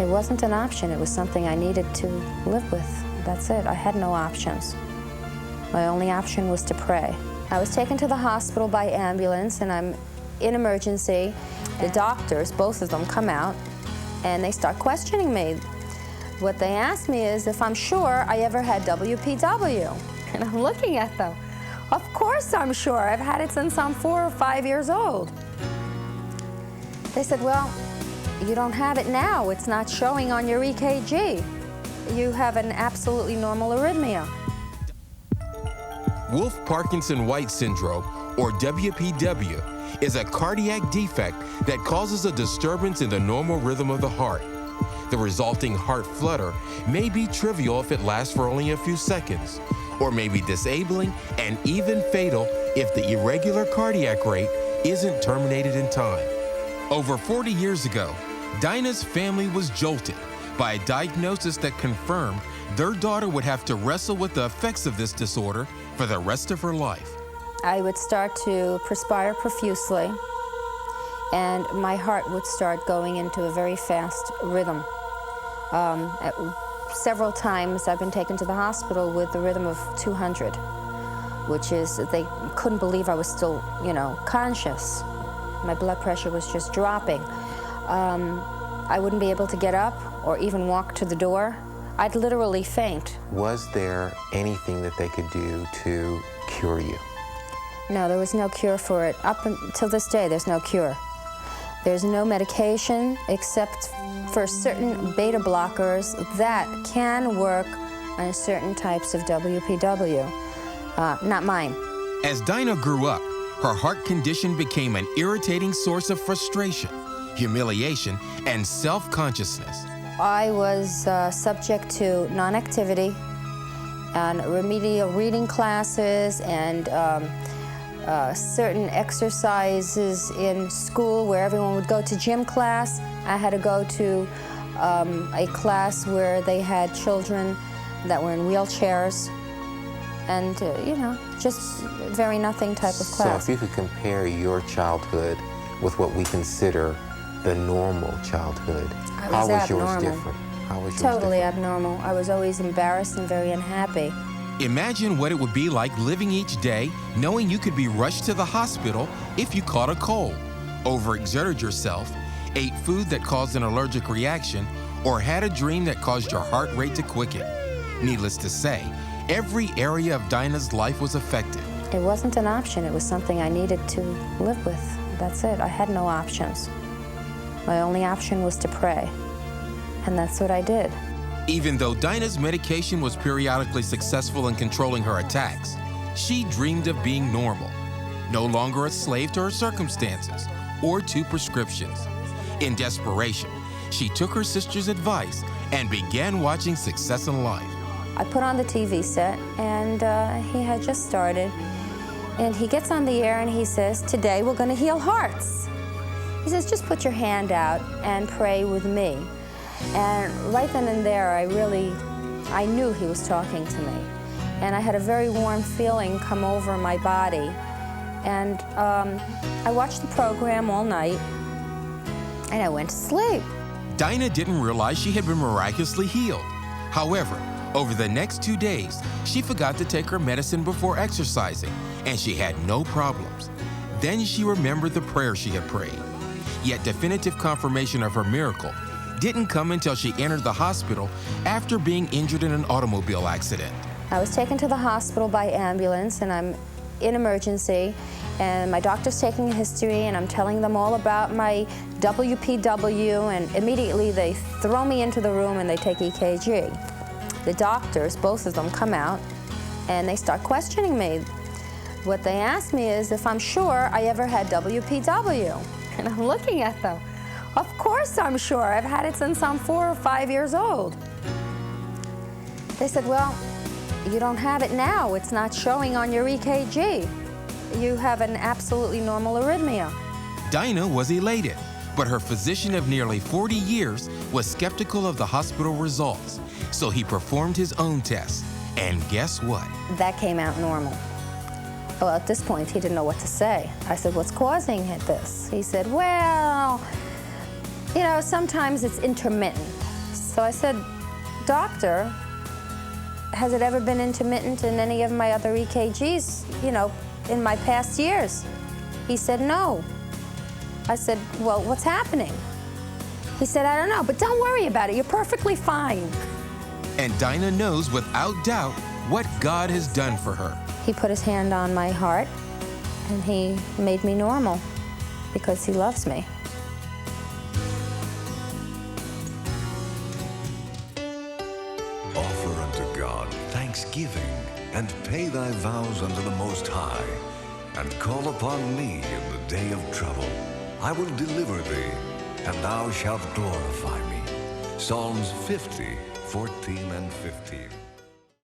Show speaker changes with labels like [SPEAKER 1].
[SPEAKER 1] It wasn't an option. It was something I needed to live with. That's it. I had no options. My only option was to pray. I was taken to the hospital by ambulance, and I'm in emergency. The doctors, both of them, come out, and they start questioning me. What they asked me is if I'm sure I ever had WPW. And I'm looking at them. Of course I'm sure. I've had it since I'm 4 or 5 years old. They said, well, you don't have it now. It's not showing on your EKG. You have an absolutely normal arrhythmia.
[SPEAKER 2] Wolff-Parkinson-White syndrome, or WPW, is a cardiac defect that causes a disturbance in the normal rhythm of the heart. The resulting heart flutter may be trivial if it lasts for only a few seconds, or may be disabling and even fatal if the irregular cardiac rate isn't terminated in time. Over 40 years ago, Dinah's family was jolted by a diagnosis that confirmed their daughter would have to wrestle with the effects of this disorder for the rest of her life.
[SPEAKER 1] I would start to perspire profusely, and my heart would start going into a very fast rhythm. Several times I've been taken to the hospital with a rhythm of 200, which is, they couldn't believe I was still, conscious. My blood pressure was just dropping. I wouldn't be able to get up or even walk to the door. I'd literally faint.
[SPEAKER 3] Was there anything that they could do to cure you?
[SPEAKER 1] No, there was no cure for it. Up until this day, there's no cure. There's no medication except for certain beta blockers that can work on certain types of WPW. Not mine.
[SPEAKER 2] As Dinah grew up, her heart condition became an irritating source of frustration, humiliation, and self-consciousness.
[SPEAKER 1] I was subject to non-activity and remedial reading classes and certain exercises in school where everyone would go to gym class. I had to go to a class where they had children that were in wheelchairs and, just very nothing type of class.
[SPEAKER 3] So if you could compare your childhood with what we consider the normal childhood, how was yours different? How was yours
[SPEAKER 1] Totally
[SPEAKER 3] different?
[SPEAKER 1] abnormal. I was always embarrassed and very unhappy.
[SPEAKER 2] Imagine what it would be like living each day knowing you could be rushed to the hospital if you caught a cold, overexerted yourself, ate food that caused an allergic reaction, or had a dream that caused your heart rate to quicken. Needless to say, every area of Dinah's life was affected.
[SPEAKER 1] It wasn't an option. It was something I needed to live with. That's it. I had no options. My only option was to pray, and that's what I did.
[SPEAKER 2] Even though Dinah's medication was periodically successful in controlling her attacks, she dreamed of being normal, no longer a slave to her circumstances or to prescriptions. In desperation, she took her sister's advice and began watching Success in Life.
[SPEAKER 1] I put on the TV set, and he had just started, and he gets on the air and he says, "Today we're going to heal hearts." He says, "Just put your hand out and pray with me." And right then and there, I knew he was talking to me. And I had a very warm feeling come over my body. And I watched the program all night, and I went to sleep.
[SPEAKER 2] Dinah didn't realize she had been miraculously healed. However, over the next 2 days, she forgot to take her medicine before exercising, and she had no problems. Then she remembered the prayer she had prayed. Yet definitive confirmation of her miracle didn't come until she entered the hospital after being injured in an automobile accident.
[SPEAKER 1] I was taken to the hospital by ambulance, and I'm in emergency, and my doctor's taking a history, and I'm telling them all about my WPW, and immediately they throw me into the room and they take EKG. The doctors, both of them, come out, and they start questioning me. What they asked me is if I'm sure I ever had WPW. And I'm looking at them. Of course I'm sure. I've had it since I'm 4 or 5 years old. They said, well, you don't have it now. It's not showing on your EKG. You have an absolutely normal arrhythmia.
[SPEAKER 2] Dinah was elated, but her physician of nearly 40 years was skeptical of the hospital results, so he performed his own test. And guess what?
[SPEAKER 1] That came out normal. Well, at this point, he didn't know what to say. I said, what's causing this? He said, well, sometimes it's intermittent. So I said, "Doctor, has it ever been intermittent in any of my other EKGs, you know, in my past years?" He said, "No." I said, "Well, what's happening?" He said, "I don't know, but don't worry about it. You're perfectly fine."
[SPEAKER 2] And Dinah knows without doubt what God has done for her.
[SPEAKER 1] He put his hand on my heart, and he made me normal because he loves me.
[SPEAKER 4] Offer unto God thanksgiving, and pay thy vows unto the Most High, and call upon me in the day of trouble. I will deliver thee, and thou shalt glorify me. Psalms 50, 14 and 15.